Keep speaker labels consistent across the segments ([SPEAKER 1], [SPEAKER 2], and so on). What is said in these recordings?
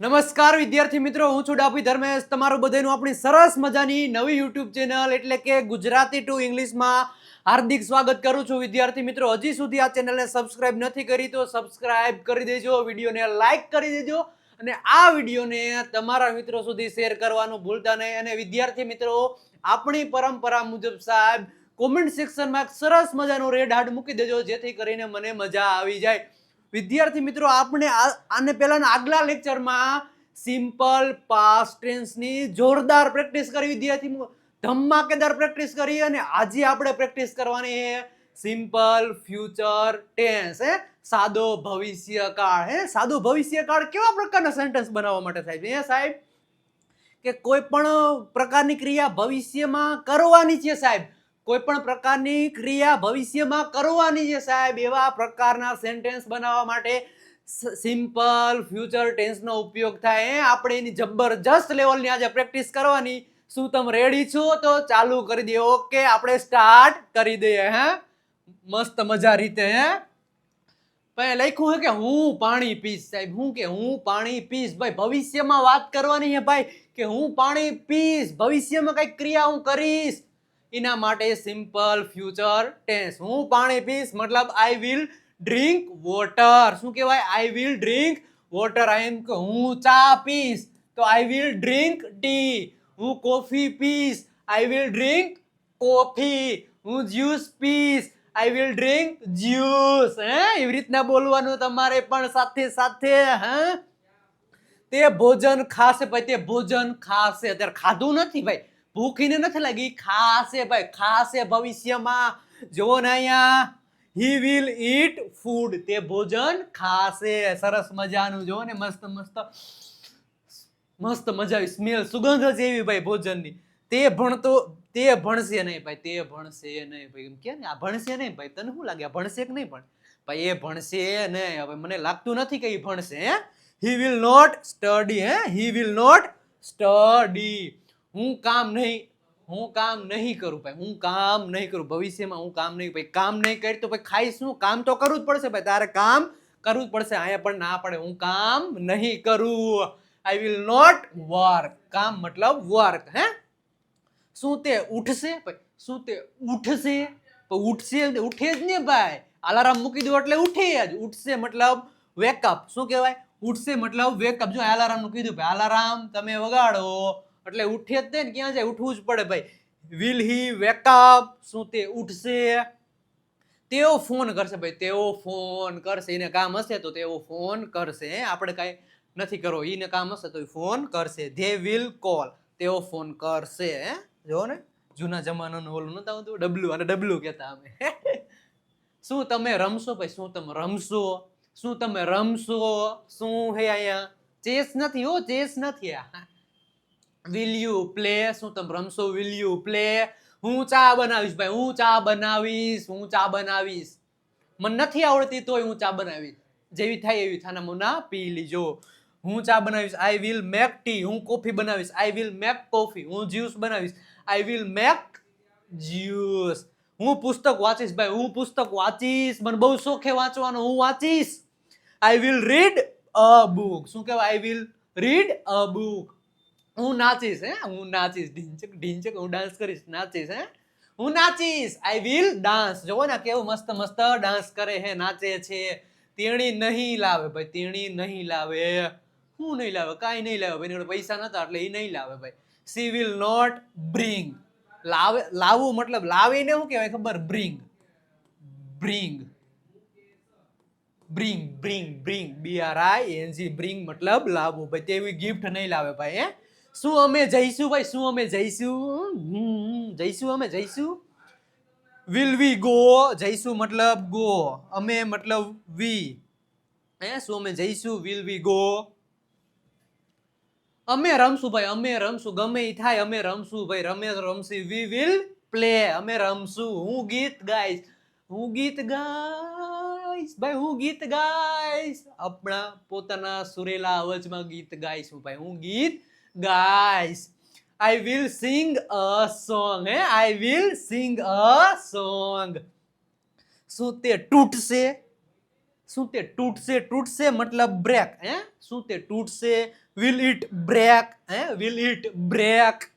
[SPEAKER 1] નમસ્કાર વિદ્યાર્થી મિત્રો, હું છું ડાભી ધર્મેશ. તમારું બધાનું આપણી સરસ મજાની નવી યુટ્યુબ ચેનલ એટલે કે ગુજરાતી ટુ ઇંગ્લિશમાં હાર્દિક સ્વાગત કરું છું. વિદ્યાર્થી મિત્રો, હજી સુધી આ ચેનલને સબસ્ક્રાઇબ નથી કરી તો સબસ્ક્રાઇબ કરી દેજો, વિડીયોને લાઈક કરી દેજો અને આ વિડીયોને તમારા મિત્રો સુધી શેર કરવાનું ભૂલતા નહીં. અને વિદ્યાર્થી મિત્રો, આપણી પરંપરા મુજબ સાહેબ કોમેન્ટ સેક્શનમાં એક સરસ મજાનો રેડ હાર્ટ મૂકી દેજો જેથી કરીને મને મજા આવી જાય. વિદ્યાર્થી મિત્રો, આપણે આને પહેલાના આગલા લેક્ચરમાં સિમ્પલ પાસ્ટ ટેન્સની જોરદાર પ્રેક્ટિસ કરી વિદ્યાર્થી મિત્રો, ધમાકેદાર પ્રેક્ટિસ કરી. અને આજે આપણે પ્રેક્ટિસ કરવાની છે સિમ્પલ ફ્યુચર ટેન્સ, સાદો ભવિષ્યકાળ. સાદો ભવિષ્યકાળ કેવા પ્રકારના સેન્ટેન્સ બનાવવા માટે થાય સાહેબ કે કોઈ પણ પ્રકારની ક્રિયા ભવિષ્યમાં કરવાની છે સાહેબ, કોઈ પણ પ્રકારની ક્રિયા ભવિષ્યમાં કરવાની છે સાહેબ, એવા પ્રકારના સેન્ટેન્સ બનાવવા માટે સિમ્પલ ફ્યુચર ટેન્સનો ઉપયોગ થાય. આપણે એની જબરજસ્ત લેવલની આજે પ્રેક્ટિસ કરવાની. શું તમે રેડી છો? તો ચાલુ કરી દે. ઓકે, આપણે સ્ટાર્ટ કરી દઈએ. મસ્ત મજા રીતે. લખ્યું હે કે હું પાણી પીશ સાહેબ. હું કે હું પાણી પીશ. ભાઈ ભવિષ્યમાં વાત કરવાની છે ભાઈ, કે હું પાણી પીશ, ભવિષ્યમાં કઈ ક્રિયા હું કરીશ, એના માટે સિમ્પલ ફ્યુચર ટેન્સ. હું પાણી પીશ મતલબ આઈ વિલ ડ્રિંક વોટર. શું કહેવાય? I will drink water. હું ચા પીશ તો આઈ વિલ ડ્રિંક ટી. હું કોફી પીશ, આઈ વિલ ડ્રિંક કોફી. હું જ્યુસ પીશ, આઈ વિલ ડ્રિંક જ્યુસ. એવી રીતના બોલવાનું તમારે પણ સાથે સાથે. તે ભોજન ખાશે ભાઈ, તે ભોજન ખાશે. અત્યારે ખાધું નથી ભાઈ, ભૂખીને નથી લાગી, ખાશે ભાઈ, ખાશે ભવિષ્યમાં. જો ને અહીંયા હી વિલ ઈટ ફૂડ, તે ભોજન ખાશે. સરસ મજાનું. જો ને મસ્ત મસ્ત મસ્ત મજા આવી, સ્મેલ સુગંધ જ એવી ભાઈ ભોજનની. તે ભણતો, તે ભણશે નહીં ભાઈ, તે ભણશે નહીં ભાઈ. એમ કે ને આ ભણશે નહીં ભાઈ, તને શું લાગે આ ભણશે કે નહીં? પણ ભાઈ એ ભણશે નહીં. હવે મને લાગતું નથી કે એ ભણશે. He will not study. He will not study. હું કામ નહીં કરું ભાઈ, હું કામ નહીં કરું ભવિષ્યમાં. હું કામ નહીં ભાઈ, કામ નહીં કરી તો ભાઈ ખાઈશું. કામ તો કરવું જ પડશે ભાઈ, તારે કામ કરવું જ પડશે. અહીંયા પણ ના પડે, હું કામ નહીં કરું. I will not work. કામ મતલબ વર્ક. શું તે ઉઠશે ભાઈ? શું તે ઉઠશે? ઉઠશે ઉઠે જ ને ભાઈ, અલાર્મ મૂકી દો એટલે ઉઠે જ. ઉઠશે મતલબ વેકઅપ. શું કહેવાય? ઉઠશે મતલબ વેકઅપ. જો અલાર્મ નું કીધું ભાઈ, અલાર્મ તમે વગાડો એટલે ઉઠે જ ને, ક્યાં જાય? ઉઠવું જ પડે ભાઈ. Will he wake up? શું તે ઉઠશે? તેઓ ફોન કરશે ભાઈ, તેઓ ફોન કરશે. એને કામ હશે તો તેઓ ફોન કરશે. આપણે કાંઈ નથી કરવો, એને કામ હશે તો ફોન કરશે. ધે વિલ કોલ, તેઓ ફોન કરશે. જો ને જૂના જમાનાનું ઓલું નતા આવતું ડબલ્યુ, અને ડબલ્યુ કહેતા અમે. શું તમે રમશો ભાઈ? શું તમે રમશો? શું તમે રમશો? શું હે અહીંયા? ચેસ નથી હો, ચેસ નથી. Will you play? શું તમે રમશો? Will you play? હું ચા બનાવીશ ભાઈ, હું ચા બનાવીશ. હું ચા બનાવીશ. મને નથી આવડતી તોય હું ચા બનાવીશ. જેવી થાય એવી થાના મુના પી લીજો. હું ચા બનાવીશ. I will make tea. હું કોફી બનાવીશ. I will make coffee. હું જ્યુસ બનાવીશ. I will make juice. હું પુસ્તક વાંચીશ ભાઈ, હું પુસ્તક વાંચીશ. મને બહુ શોખે વાંચવાનો, હું વાંચીશ. I will read a book. શું કહેવાય? I will read a book. હું નાચીશ. હું નાચીશ. ઢીંચક ઢીંચક, હું ડાન્સ કરીશ, નાચીશ. હું નાચીશ. I will dance. જોવો ને કેવું મસ્ત મસ્ત ડાન્સ કરે છે, નાચે છે. તેણી નહીં લાવે ભાઈ, તેણી નહીં લાવે. હું નહીં લાવે? કાંઈ નહીં લાવે ભાઈ, પૈસા નતા એટલે એ નહીં લાવે ભાઈ. She will not bring. લાવે, લાવવું મતલબ લાવીને શું કહેવાય ખબર? Bring. Bring bring bring bring BRING. Bring મતલબ લાવવું ભાઈ. તેવી ગિફ્ટ નહીં લાવે ભાઈ. શું અમે જઈશું ભાઈ? શું અમે જઈશું? જઈશું, અમે જઈશું. Will we go? જઈશું મતલબ ગો, અમે મતલબ વી. શું અમે જઈશું? Will we go? અમે રમશું ભાઈ, અમે રમશું. ગમે એ થાય, અમે રમશું ભાઈ. રમેશ રમશી. We will play. અમે રમશું. હું ગીત ગાઈશ. હું ગીત ગાઈશ ભાઈ, હું ગીત ગાઈશ. આપણા પોતાના સુરેલા અવાજમાં ગીત ગાઈશું ભાઈ. હું ગીત ગાઈશ. I will sing a song. I will sing a song. શું તે તૂટશે? શું તે તૂટશે? તૂટશે મતલબ બ્રેક. શું તે તૂટશે? will it break? Will it break?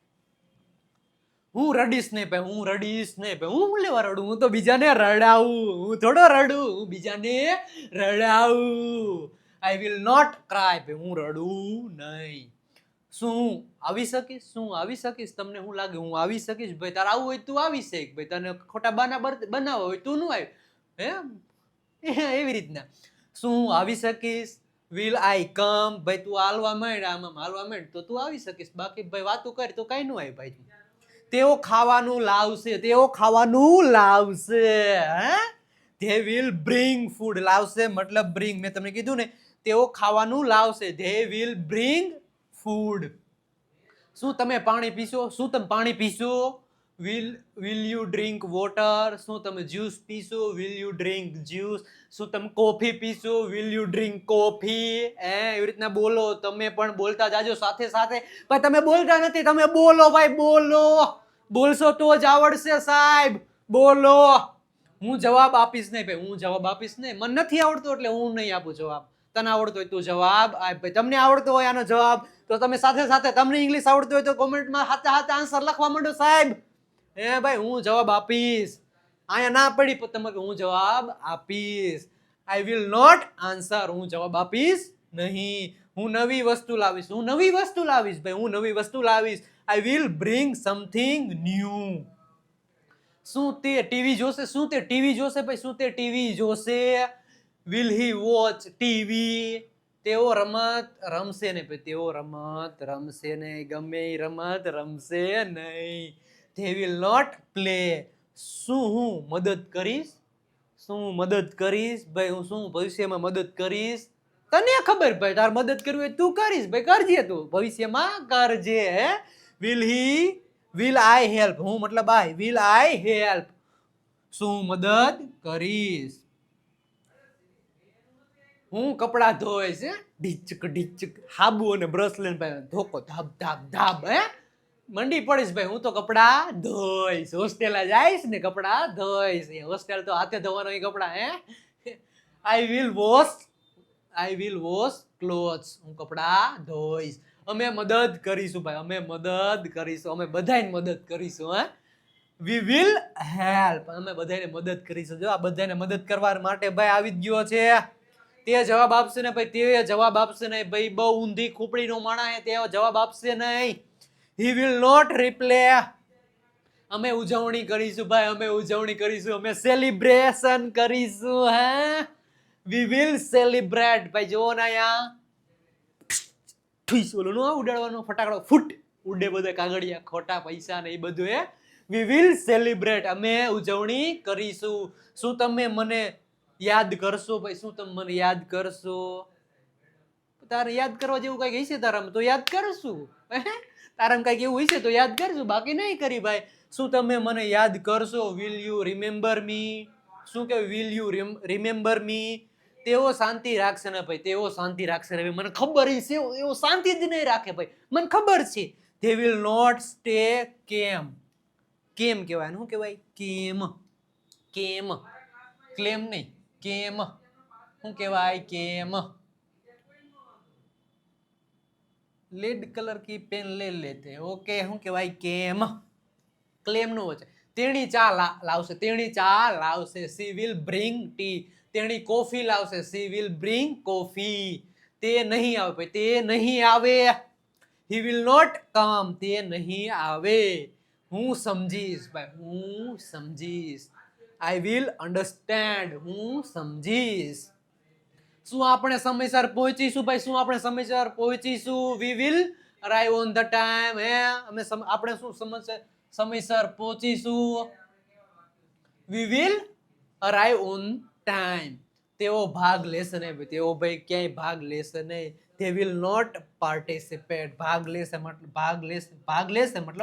[SPEAKER 1] હું રડીશ નહીં ભાઈ, હું રડીશ નહીં ભાઈ. હું લેવા રડું? હું તો બીજાને રડાવું, હું થોડો રડું, હું બીજાને રડાવું. I will not cry ભાઈ, હું રડું નહીં. શું આવી શકીશ? શું આવી શકીશ? તમને શું લાગે હું આવી શકીશ? ભાઈ તારે આવું હોય તું આવી શક ભાઈ, તને ખોટા બાના બનાવવા હોય તું ન આવ્યું, એવી રીતના. શું આવી શકીશ? will I come? ભાઈ તું હાલવા માંડ, આમ હાલવા માંડ તો તું આવી શકીશ, બાકી ભાઈ વાતું કરી તો કઈ ન આવી ભાઈ. તેઓ ખાવાનું લાવશે, તેઓ ખાવાનું લાવશે. they will bring food. લાવશે મતલબ bring, મેં તમને કીધું ને, તેઓ ખાવાનું લાવશે. they will bring food. શું તમે પાણી પીશો? શું તમે પાણી પીશો? will you drink water? શું તમે જ્યુસ પીશો? will you drink juice? શું તમે કોફી પીશો? will you drink coffee? એવી રીતના બોલો. તમે પણ બોલતા જાજો સાથે સાથે. પણ તમે બોલતા નથી, તમે બોલો ભાઈ, બોલો. બોલશો તો જ આવડશે સાહેબ, બોલો. હું જવાબ આપીશ નહીં ભાઈ, હું જવાબ આપીશ નહીં. મને નથી આવડતું એટલે હું નહીં આપું જવાબ. તને આવડતો હોય તું જવાબ આપ ભાઈ. તમને આવડતો હોય આનો જવાબ તો તમે સાથે સાથે, તમને ઇંગ્લિશ આવડતું હોય તો કોમેન્ટમાં હાથે હાથે આન્સર લખવા માંડો સાહેબ. ભાઈ હું જવાબ આપીશ. અહીંયા ના પડી પણ તમે હું જવાબ આપીશ. આઈ વિલ નોટ આન્સર, હું જવાબ આપીશ નહીં. હું નવી વસ્તુ લાવીશ, હું નવી વસ્તુ લાવીશ ભાઈ, હું નવી વસ્તુ લાવીશ. I will bring something new. શું તે ટીવી જોશે? શું તે ટીવી જોશે ભાઈ? શું તે ટીવી જોશે? Will he watch TV? તેઓ રમત રમશે ને ભાઈ, તેઓ રમત રમશે નહીં, ગમે એ રમત રમશે નહીં. they will not play. શું હું મદદ કરીશ? શું મદદ કરીશ ભાઈ? હું શું ભવિષ્યમાં મદદ કરીશ? તને ખબર ભાઈ, તાર મદદ કરવી હોય તું કરીશ ભાઈ, કરજે તું ભવિષ્યમાં કરજે. will I help? હું મતલબ I, will I help? શું મદદ કરીશ? હું કપડા ધોઈશ, ઢીચક ઢીચક, હાબુ અને બ્રશ લઈને ભાઈ ધોકો ધાબ ધાબ ધાબ. મંડી પડીશ ભાઈ, હું તો કપડા ધોઈશ. હોસ્ટેલ જઈશ ને કપડા ધોઈશ. હોસ્ટેલ તો હાથે ધોવાનો કપડા. I will wash clothes. હું કપડા ધોઈશ. અમે મદદ કરીશું ભાઈ, અમે મદદ કરીશું, અમે બધાને મદદ કરીશું. We will help. અમે બધાને મદદ કરીશું. જો આ બધાને મદદ કરવા માટે ભાઈ આવી જ ગયો છે. તે જવાબ આપશે ને ભાઈ, તે જવાબ આપશે નહીં ભાઈ. બહુ ઊંધી ખોપડીનો માણસ તે જવાબ આપશે નહીં. He will not reply. અમે ઉજવણી કરીશું ભાઈ, અમે ઉજવણી કરીશું, અમે સેલિબ્રેશન કરીશું. we will celebrate ભાઈ. જો ને અહીંયા ઠુઈસ ઓલું ન ઉડાડવાનો ફટાકડો ફૂટ ઉડે બધા કાગળિયા, ખોટા પૈસા ને એ બધું. we will celebrate. અમે ઉજવણી કરીશું. શું તમે મને યાદ કરશો ભાઈ? શું તમે મને યાદ કરશો? તારે યાદ કરવા જેવું કઈક હશે તારામાં તો યાદ કરશું. તારામાં કઈક એવું હશે તો યાદ કરશું, બાકી નહીં કરી ભાઈ. શું તમે મને યાદ કરશો? will you remember me? શું કે will you remember me? તેઓ શાંતિ રાખશે ને ભાઈ, તેઓ શાંતિ રાખશે ને ભાઈ. મને ખબર છે એવો શાંતિ જ નહીં રાખે ભાઈ, મને ખબર છે. they will not stay calm. કેમ કહેવાય? શું કહેવાય? કેમ. કેમ, ક્લેમ નહીં, કેમ. શું કહેવાય? કેમ. લેડ કલર કી પેન લે લેતે. ઓકે, શું કહેવાય? કેમ. ક્લેમ નો છે. તેણી ચા લાવશે, તેણી ચા લાવશે. She will bring tea. તેણી કોફી લાવશે. She will bring coffee. તે નહીં આવે ભાઈ, તે નહીં આવે. He will not come. તે નહીં આવે. હું સમજીશ ભાઈ, હું સમજીશ. I will understand. હું સમજીશ. શું આપણે સમયસર પહોંચીશું ભાઈ? શું આપણે સમયસર પહોંચીશું? We will arrive on the time. આપણે શું સમયસર પહોંચીશું? We will arrive on time. તેઓ ભાગ લેશે નહીં ભાઈ, તેઓ ભાઈ ક્યાંય ભાગ લેશે નહીં. they will not participate. ભાગ લેશે મતલબ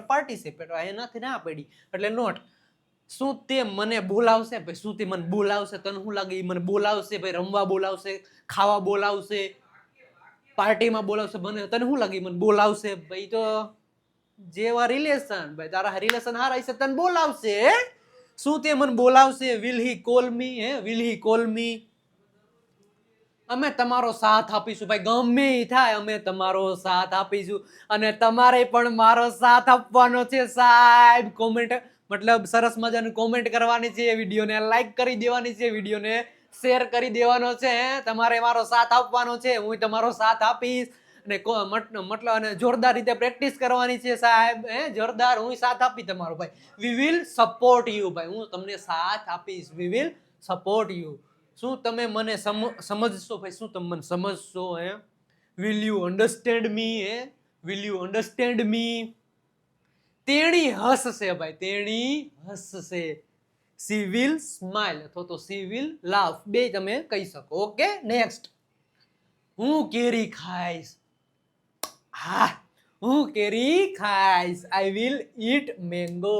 [SPEAKER 1] પાર્ટિસિપેટ. એનાથી ના પડી એટલે નોટ. શું તે મને બોલાવશે ભાઈ? શું તે મને બોલાવશે? તને શું લાગે? મને બોલાવશે ભાઈ, રમવા બોલાવશે, ખાવા બોલાવશે, પાર્ટીમાં બોલાવશે. તને શું લાગે? મને બોલાવશે ભાઈ. તો જેવા રિલેશન ભાઈ, તારા રિલેશન હારા હશે તને બોલાવશે. શું તે મને બોલાવશે? Will he call me? Will he call me? અમે તમારો સાથ આપીશું ભાઈ, ગમે ઈ થાય અમે તમારો સાથ આપીશું અને તમારે પણ મારો સાથ આપવાનો છે સાહેબ. કોમેન્ટ મતલબ સરસ મજાની કોમેન્ટ કરવાની છે, વિડીયોને લાઈક કરી દેવાની છે, વિડીયોને શેર કરી દેવાનો છે. તમારે મારો સાથ આપવાનો છે, હું તમારો સાથ આપીશ અને મતલબ અને જોરદાર રીતે પ્રેક્ટિસ કરવાની છે સાહેબ. જોરદાર હું સાથ આપી તમારો ભાઈ. વી વિલ સપોર્ટ યુ ભાઈ, હું તમને સાથ આપીશ. We will support you. શું તમે મને સમજશો ભાઈ? શું તમે મને સમજશો? Will you understand me? Will you understand me? તેણી હસશે ભાઈ, તેણી હસશે. સી વિલ સ્માઇલ અથવા તો સી વિલ લાફ, બે તમે કહી શકો. Okay, next. હું કેરી ખાઈશ. હા, હું કેરી ખાઈશ. I will eat mango.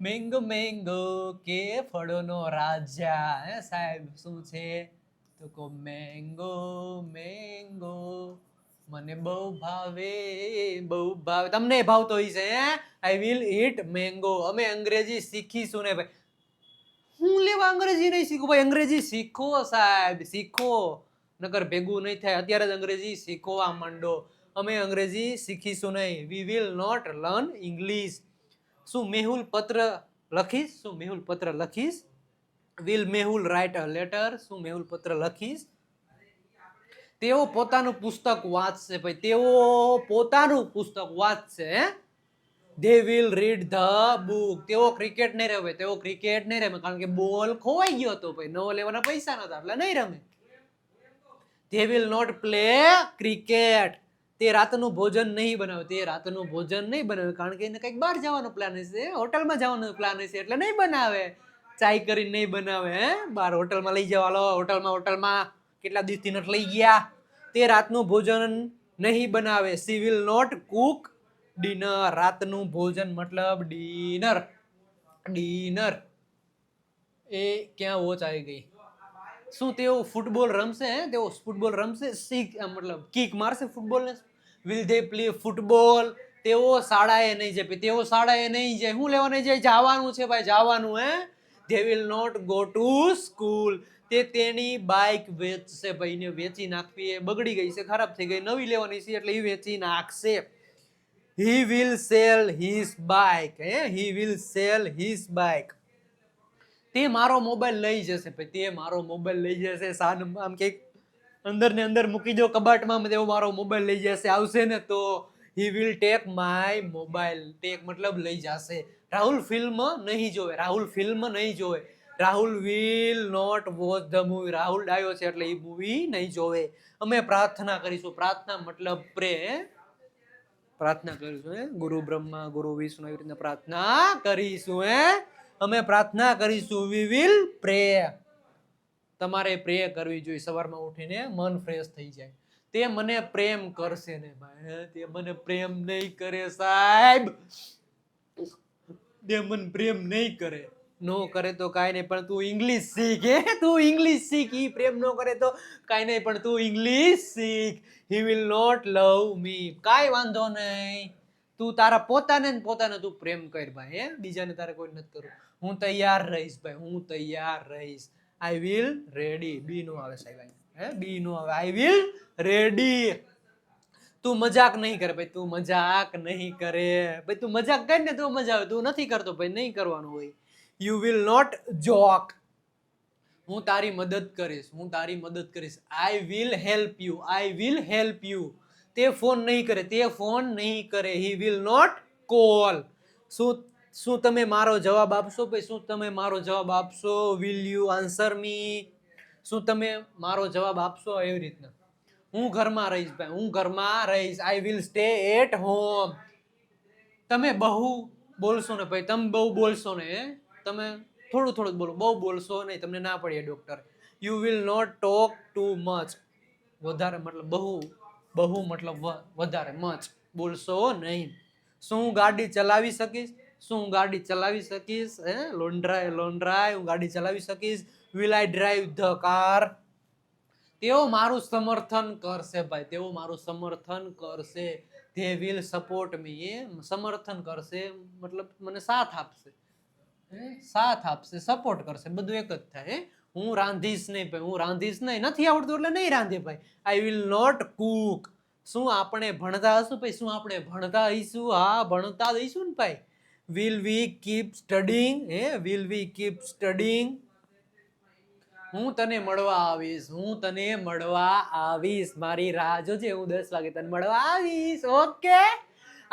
[SPEAKER 1] Mango mango કે ફળોનો રાજા. સાહેબ શું છે? તો કો મેંગો મેંગો મને બહુ ભાવે, બહુ ભાવે. તમને ભાવતો હોય છે. I will eat mango. અમે અંગ્રેજી શીખીશું ને ભાઈ. હું લેવા અંગ્રેજી નહીં શીખું ભાઈ? અંગ્રેજી શીખો સાહેબ, શીખો, નકર ભેગું નહીં થાય. અત્યારે જ અંગ્રેજી શીખવા માંડો. અમે અંગ્રેજી શીખીશું નહીં. We will not learn English. શું મેહુલ પત્ર લખીશ? શું મેહુલ પત્ર લખીશ? Will Mehul write a letter? શું મેહુલ પત્ર લખીશ? તેઓ પોતાનું પુસ્તક વાંચશે ભાઈ, તેઓ પોતાનું પુસ્તક વાંચશે. They will read the book. તેઓ ક્રિકેટ નહીં રમે, તેઓ ક્રિકેટ નહીં રમે કારણ કે બોલ ખોવાઈ ગયો હતો ભાઈ, નવો લેવાના પૈસા નતા એટલે નહીં રમે. They will not play cricket. તે રાતનું ભોજન નહીં બનાવે, તે રાતનું ભોજન નહીં બનાવે કારણ કે એને કંઈક બહાર જવાનો પ્લાન હશે, હોટલમાં જવાનો પ્લાન હશે એટલે નહીં બનાવે. ચાય કરીને નહીં બનાવે. બહાર હોટલમાં લઈ જવા, હોટલમાં કેટલા દિવસથી નથી લઈ ગયા. તે રાતનું ભોજન નહીં બનાવે. She will not cook dinner. રાતનું ભોજન મતલબ ડિનર. ડિનર એ ક્યાં વોચ આવી ગઈ? શું તેઓ ફૂટબોલ રમશે? તેઓ ફૂટબોલ રમશે. મતલબ કિક મારશે ફૂટબોલને. Will they play football. તેઓ શાળાએ નહીં જાય. તેઓ શાળાએ નહીં જાય. શું લેવા નહીં જાય? જવાનું છે ભાઈ, જવાનું. They will not go to school. તે તેની બાઇક વેચશે ભાઈ, એને વેચી નાખવી. એ બગડી ગઈ છે, ખરાબ થઈ ગઈ, નવી લેવાની છે એટલે એ વેચી નાખશે. He will cell his bike. He will cell his bike. તે મારો મોબાઈલ લઈ જશે ભાઈ, તે મારો મોબાઈલ લઈ જશે. આમ કે અંદર ને અંદર મૂકી દો કબાટમાં, તેઓ મારો મોબાઈલ લઈ જશે. આવશે ને તો he will take my mobile. Take મતલબ લઈ જશે. રાહુલ ફિલ્મ નહીં જોવે. રાહુલ ફિલ્મ નહીં જોવે. Rahul will not watch the movie. Rahul ડાયો છે એટલે એ મૂવી નહીં જોવે. અમે પ્રાર્થના કરીશું. પ્રાર્થના મતલબ પ્રે. પ્રાર્થના કરીશું. ગુરુ બ્રહ્મા ગુરુ વિષ્ણુ એવી રીતના પ્રાર્થના કરીશું. અમે પ્રાર્થના કરીશું. વી વિલ પ્રે. તમારે પ્રે કરવી જોઈએ. સવારમાં ઉઠીને મન ફ્રેશ થઈ જાય. તે મને પ્રેમ કરશે ને ભાઈ? તે મને પ્રેમ નહીં કરે સાહેબ. તે મને પ્રેમ નહીં કરે. નો કરે તો કાંઈ નહીં, પણ તું ઇંગ્લિશ શીખ. તું ઇંગ્લિશ શીખ. ઈ પ્રેમ નો કરે તો કાંઈ નહીં, પણ તું ઇંગ્લિશ શીખ. He will not love me. કાંઈ વાંધો નહીં. તું તારા પોતાને તું પ્રેમ કર ભાઈ. બીજાને તારે કોઈ નથી કરવું. હું તૈયાર રહીશ ભાઈ, હું તૈયાર રહીશ. I will ready. બી નો આવે સાહેબ. બી નો આવે. I will ready. તું મજાક નહીં કરે ભાઈ, તું મજાક નહીં કરે ભાઈ. તું મજાક કર ને તો મજા આવે. તું નથી કરતો ભાઈ, નહીં કરવાનું હોય. You will not joke. હું તારી મદદ કરીશ. હું તારી મદદ કરીશ. I will help you. I will help you. તે ફોન નહીં કરે. તે ફોન નહીં કરે. He will not call. શું તમે મારો જવાબ આપશો ભાઈ? શું તમે મારો જવાબ આપશો? વિલ યુ આન્સર મી? શું તમે મારો જવાબ આપશો? એવી રીતના. હું ઘરમાં રહીશ ભાઈ, હું ઘરમાં રહીશ. I will stay at home. તમે બહુ બોલશો ને ભાઈ, તમે બહુ બોલશો ને. તમે થોડું થોડું બોલો, બહુ બોલશો નહીં, તમને ના પડીએ doctor. You will not talk too much. વધારે મતલબ બહુ મતલબ વધારે. મચ બોલશો નહીં. શું હું ગાડી ચલાવી શકીશ? શું હું ગાડી ચલાવી શકીશ? લોન્ડ્રાય હું ગાડી ચલાવી શકીશ. Will I drive the car. તેઓ મારું સમર્થન કરશે ભાઈ, તેઓ મારું સમર્થન કરશે. ધે વિલ સપોર્ટ મી. સમર્થન કરશે મતલબ મને સાથ આપશે. સાથ આપશે, સપોર્ટ કરશે, બધું એક જ થાય. હું રાંધીશ નહીં ભાઈ, હું રાંધીશ નહીં, નથી આવડતું એટલે નહીં રાંધે ભાઈ. I will not cook. શું આપણે ભણતા હશું ભાઈ? શું આપણે ભણતા હઈશું? હા, ભણતા હઈશું ને ભાઈ. Will we keep studying? Will we keep studying? હું તને મળવા આવીશ, હું તને મળવા આવીશ, મારી રાહ જોજે, હું 10 વાગે તને મળવા આવીશ. Okay,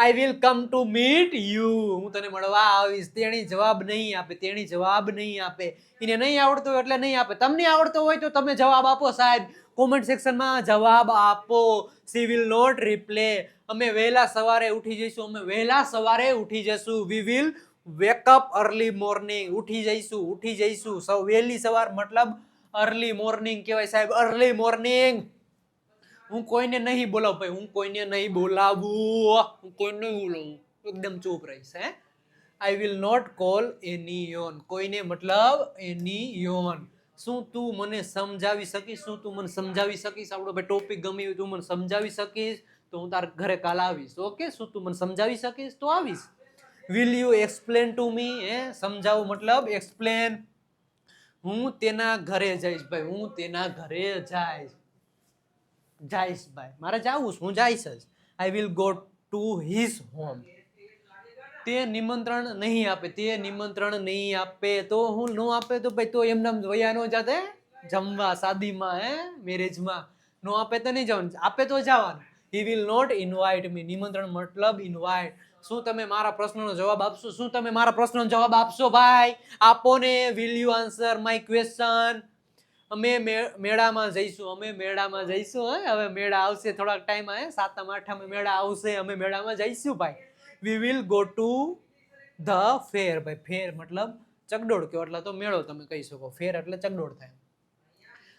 [SPEAKER 1] I will come to meet you. હું તને મળવા આવીશ. તેણી જવાબ નહીં આપે, તેણી જવાબ નહીં આપે. એને નહીં આવડતું હોય એટલે નહીં આપે. તમને આવડતો હોય તો તમે જવાબ આપો સાહેબ, કોમેન્ટ સેક્શનમાં જવાબ આપો. She will not reply. અમે વહેલા સવારે ઉઠી જઈશું, અમે વહેલા સવારે ઉઠી જશું. We will wake up early morning. ઉઠી જઈશું. વહેલી સવાર મતલબ અર્લી મોર્નિંગ કહેવાય સાહેબ, અર્લી મોર્નિંગ. હું કોઈને નહીં બોલાવું ભાઈ, હું કોઈને નહીં બોલાવું, હું કોઈને નહીં બોલાવું, એકદમ ચૂપ રહીશ. I will not call anyone. કોઈને મતલબ એનીયોન. શું તું મને સમજાવી શકીશ? શું તું મને સમજાવી શકીશ? આપણો ભાઈ ટોપિક ગમી હોય, તું મને સમજાવી શકીશ તો હું તારા ઘરે કાલ આવીશ. ઓકે, શું તું મને સમજાવી શકીશ તો આવીશ. Will you explain to me? સમજાવું મતલબ એક્સપ્લેન. હું તેના ઘરે જઈશ ભાઈ, હું તેના ઘરે જઈશ ભાઈ, મારે જાવું, હું જઈશ જ. I will go to his home. તે નિમંત્રણ નહીં આપે, તે નિમંત્રણ નહીં આપે તો હું ન આપે તો ભાઈ તો એમના વયા નો જાતે જમવા, શાદીમાં, મેરેજમાં. નો આપે તો નહીં જવાનું, આપે તો જવાનું. હી વિલ નોટ ઇન્વાઇટ મી. નિમંત્રણ મતલબ ઇન્વાઇટ. શું તમે મારા પ્રશ્નનો જવાબ આપશો? શું તમે મારા પ્રશ્નનો જવાબ આપશો ભાઈ? આપો ને. Will you answer my question? અમે મેળામાં જઈશું, અમે મેળામાં જઈશું. હવે મેળા આવશે થોડાક ટાઈમમાં, 7મ 8મ મેળા આવશે, અમે મેળામાં જઈશું ભાઈ. We will go to the fair. ભાઈ ફેર મતલબ ચકડોળ કયો એટલે તો મેળો તમે કહી શકો, ફેર એટલે ચકડોળ થાય.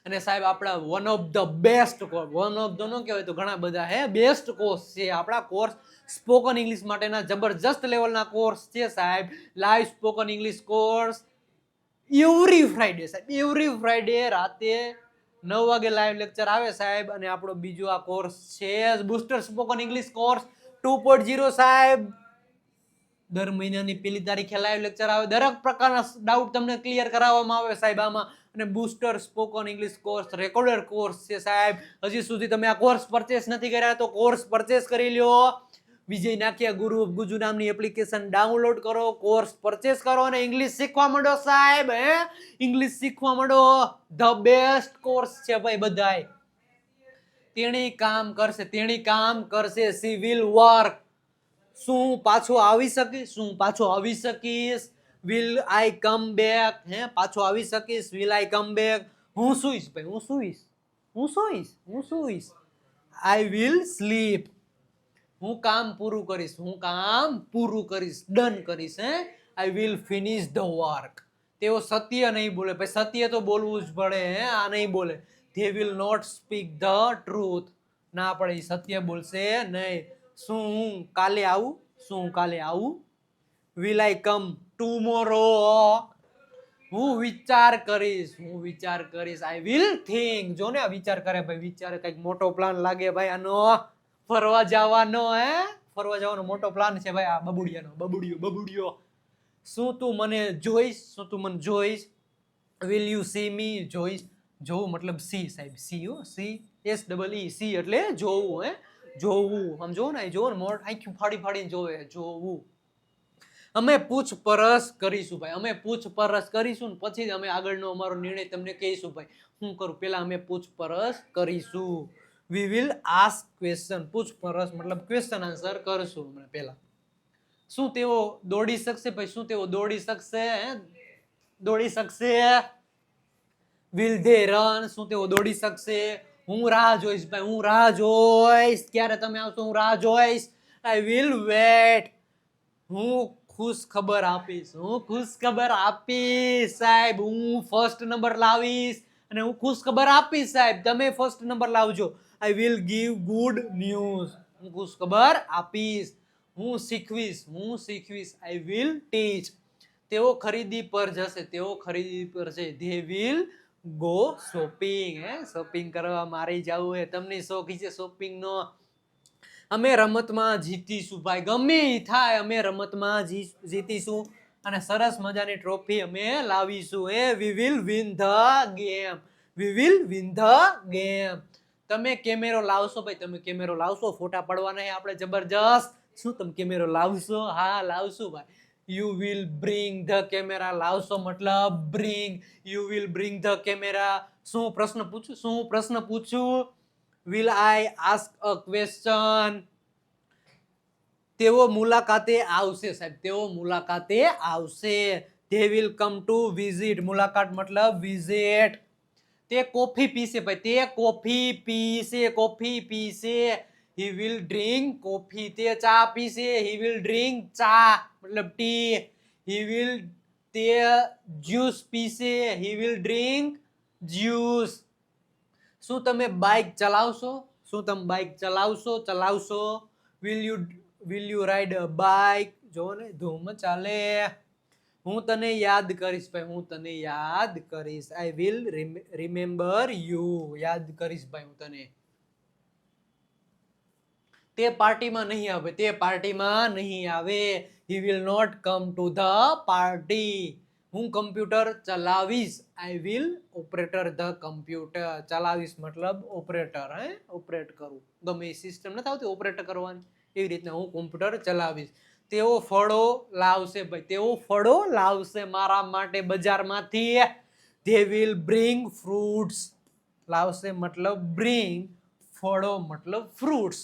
[SPEAKER 1] અને સાહેબ આપણા one of the best course, one of the નો કહેવાય તો ઘણા બધા બેસ્ટ કોર્સ છે આપણા કોર્સ. સ્પોકન ઇંગ્લિશ માટેના જબરજસ્ત લેવલના કોર્સ છે સાહેબ. Live spoken English course every Friday સાહેબ, એવરી ફ્રાઈડે રાતે 9 વાગે લાઈવ લેક્ચર આવે સાહેબ. અને આપણો બીજો આ કોર્સ છે બુસ્ટર સ્પોકન ઇંગ્લિશ કોર્સ 2.0 સાહેબ. દર મહિનાની 1લી તારીખે લાઈવ લેક્ચર આવે. દરેક પ્રકારના ડાઉટ તમને ક્લિયર કરાવવામાં આવે સાહેબ આમાં. અને booster spoken English course recorder course છે સાહેબ. હજી સુધી તમે આ કોર્સ પરચેસ નથી કર્યા તો કોર્સ પરચેસ કરી લ્યો. વિજય નાખિયા ગુજુ નામની એપ્લિકેશન ડાઉનલોડ કરો, કોર્સ પરચેસ કરો અને ઇંગ્લિશ શીખવા માંડો સાહેબ. ઇંગ્લિશ શીખવા માંડો. ધ બેસ્ટ કોર્સ છે ભાઈ બધાય. તેણી કામ કરશે, તેણી કામ કરશે. She will work. શું પાછો આવી શકીશ? શું પાછો આવી શકીશ? Will I come back? પાછો આવી શકીશ? Will I come back? હું સુઈશ ભાઈ, હું સુઈશ, હું સુઈશ, હું સુઈશ. I will slip. હું કામ પૂરું કરીશ, હું કામ પૂરું કરીશ, ડન કરીશ. I will finish the work. તેઓ સત્ય નહીં બોલે ભાઈ, સત્ય તો બોલવું જ પડે. આ નહીં બોલે. they will not speak the truth. ના પડે, સત્ય બોલશે નહીં. શું હું કાલે આવું? શું હું કાલે આવું? will I come tomorrow? હું વિચાર કરીશ, હું વિચાર કરીશ. I will think. જો ને આ વિચાર કરે ભાઈ, વિચારે કંઈક મોટો પ્લાન લાગે ભાઈ આનો. ફરવા જવાનો, ફરવા જવાનો મોટો પ્લાન છે ભાઈ આ બબુડિયાનો. બબુડિયો. શું તું મને જોઈશ? શું તું મને જોઈશ? will you see me? જોઈશ. જોવું મતલબ સી સાહેબ, સી સી SEE સી એટલે જોવું. જોવું સમજો ને, જોવો ને, મોઢ આંખ્યું ફાડીને જોવે, જોવું. અમે પૂછપરછ કરીશું ભાઈ, અમે પૂછપરછ કરીશું ને પછી અમે આગળનો અમારો નિર્ણય તમને કહીશું ભાઈ. શું કરું? પહેલા અમે પૂછપરછ કરીશું. We will ask question. પૂછપરછ મતલબ ક્વેશ્ચન આન્સર કરશું અમે પહેલા. શું તેઓ દોડી શકશે ભાઈ? શું તેઓ દોડી શકશે? દોડી શકશે. Will they run? શું તેઓ દોડી શકશે? હું રાહ જોઈશ ભાઈ, હું રાહ જોઈશ. ક્યારે તમે આવશો? હું રાહ જોઈશ. I will wait. હું ખુશ ખબર આપીશ, હું ખુશ ખબર આપીશ સાહેબ. હું ફર્સ્ટ નંબર લાવીશ અને હું ખુશ ખબર આપીશ સાહેબ. તમે ફર્સ્ટ નંબર લાવજો. I will give good news. હું ખુશ ખબર આપીશ. હું શીખવીશ, હું શીખવીશ. I will teach. તેઓ ખરીદી પર જશે, તેઓ ખરીદી પર છે. They will go shopping. Shopping કરવા મારી જવું હે. તમને શોખ છે શોપિંગ નો? અમે રમતમાં જીતીશું ભાઈ, ગમે થાય અમે રમતમાં જીતીશું. અને સરસ મજાની ટ્રોફી અમે લાવીશું. We will win the game. We will win the game. તમે કેમેરો લાવશો ભાઈ, તમે કેમેરો લાવશો, ફોટા પડવાના આપણે જબરજસ્ત. શું તમે કેમેરો લાવશો? હા લાવશું ભાઈ. You will bring the camera. લાવશો મતલબ bring. You will bring the camera. શું પ્રશ્ન પૂછું? Will I ask a question. તેઓ મુલાકાતે આવશે સાહેબ, તેઓ મુલાકાતે આવશે. They will come to visit. મુલાકાત મતલબ વિઝિટ. તે કોફી પીશે ભાઈ, તે કોફી પીશે, કોફી પીશે. He will drink coffee. તે ચા પીશે. હી વિલ ડ્રિંક ચા મતલબ ટી. તે જ્યુસ પીશે. He will drink juice. શું તમે બાઇક ચલાવશો? શું તમે બાઇક ચલાવશો? Will you ride a bike? જો ને ધૂમ ચાલે. હું તને યાદ કરીશ ભાઈ, હું તને યાદ કરીશ. I will remember you. યાદ કરીશ ભાઈ હું તને. તે પાર્ટીમાં નહીં આવે, તે પાર્ટીમાં નહીં આવે. He will not come to the party. હું કમ્પ્યુટર ચલાવીશ. I will operator the computer. ચલાવીશ મતલબ ઓપરેટર. ઓપરેટ કરું. ગમે એ સિસ્ટમ નથી આવતી ઓપરેટર કરવાની, એવી રીતના હું કમ્પ્યુટર ચલાવીશ. તેઓ ફળો લાવશે ભાઈ, તેઓ ફળો લાવશે મારા માટે બજારમાંથી. They will bring fruits. લાવશે મતલબ બ્રિંગ. ફળો મતલબ ફ્રૂટ્સ.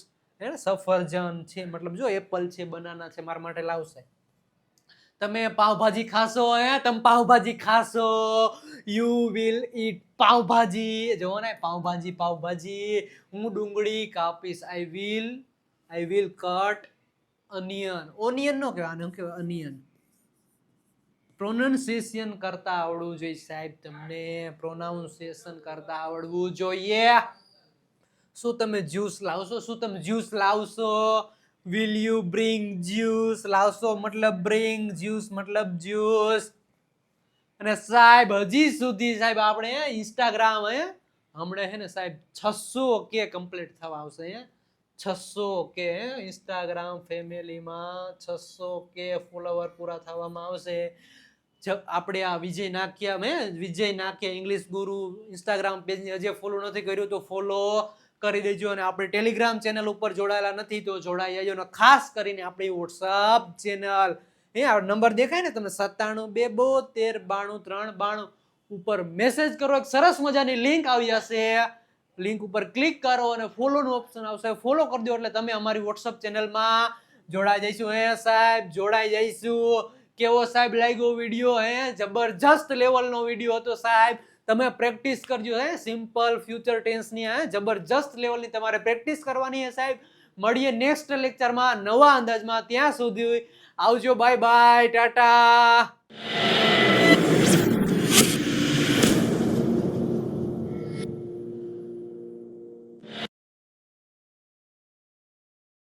[SPEAKER 1] સફરજન છે મતલબ જો એપલ છે, બનાના છે, મારા માટે લાવશે. તમે પાવભાજી ખાશો? તમે પાવભાજી ખાશો? You will eat pav bhaji. જો ને પાવભાજી. હું ડુંગળી કાપીશ. I will cut onion. Onion નો કહેવાય, આને કહેવાય અનિયન. પ્રોનાઉન્સિએશન કરતા આવડવું જોઈએ સાહેબ તમને. પ્રોનાઉન્સિએશન કરતા આવડવું જોઈએ. શું તમે જ્યુસ લાવશો? શું તમે જ્યુસ લાવશો? Will you bring juice? લાવશો મતલબ બ્રિંગ, જ્યુસ મતલબ જ્યુસ. અને સાહેબ હજી સુધી સાહેબ આપણે ઇન્સ્ટાગ્રામ હમણાં ને સાહેબ 600K કમ્પ્લીટ થવા આવશે. 600K ઇન્સ્ટાગ્રામ ફેમિલીમાં 600K ફોલોવર પૂરા થવામાં આવશે. આપણે આ વિજય નાખ્યા ઇંગ્લિશ ગુરુ ઇન્સ્ટાગ્રામ પેજને હજી ફોલો નથી કર્યું તો ફોલો કરી દેજો. અને આપણે ટેલિગ્રામ ચેનલ ઉપર જોડાયેલા નથી તો જોડાઈ જજો. અને ખાસ કરીને આપણી વોટ્સઅપ ચેનલ નંબર દેખાય ને તમને 9722139292 ઉપર મેસેજ કરો. એક સરસ મજાની લિંક આવી જશે. લિંક ઉપર ક્લિક કરો અને ફોલોનું ઓપ્શન આવશે. ફોલો કરી દો એટલે તમે અમારી વોટ્સઅપ ચેનલમાં જોડાઈ જઈશું. સાહેબ જોડાઈ જઈશું. કેવો સાહેબ લાગ્યો વિડીયો? જબરજસ્ત લેવલનો વિડીયો હતો સાહેબ. તમે પ્રેક્ટિસ કરજો. સિમ્પલ ફ્યુચર ટેન્સની જબરજસ્ત લેવલની તમારે પ્રેક્ટિસ કરવાની છે સાહેબ. મળીએ નેક્સ્ટ લેક્ચરમાં નવા અંદાજમાં. ત્યાં સુધી આવજો. Bye bye, Tata.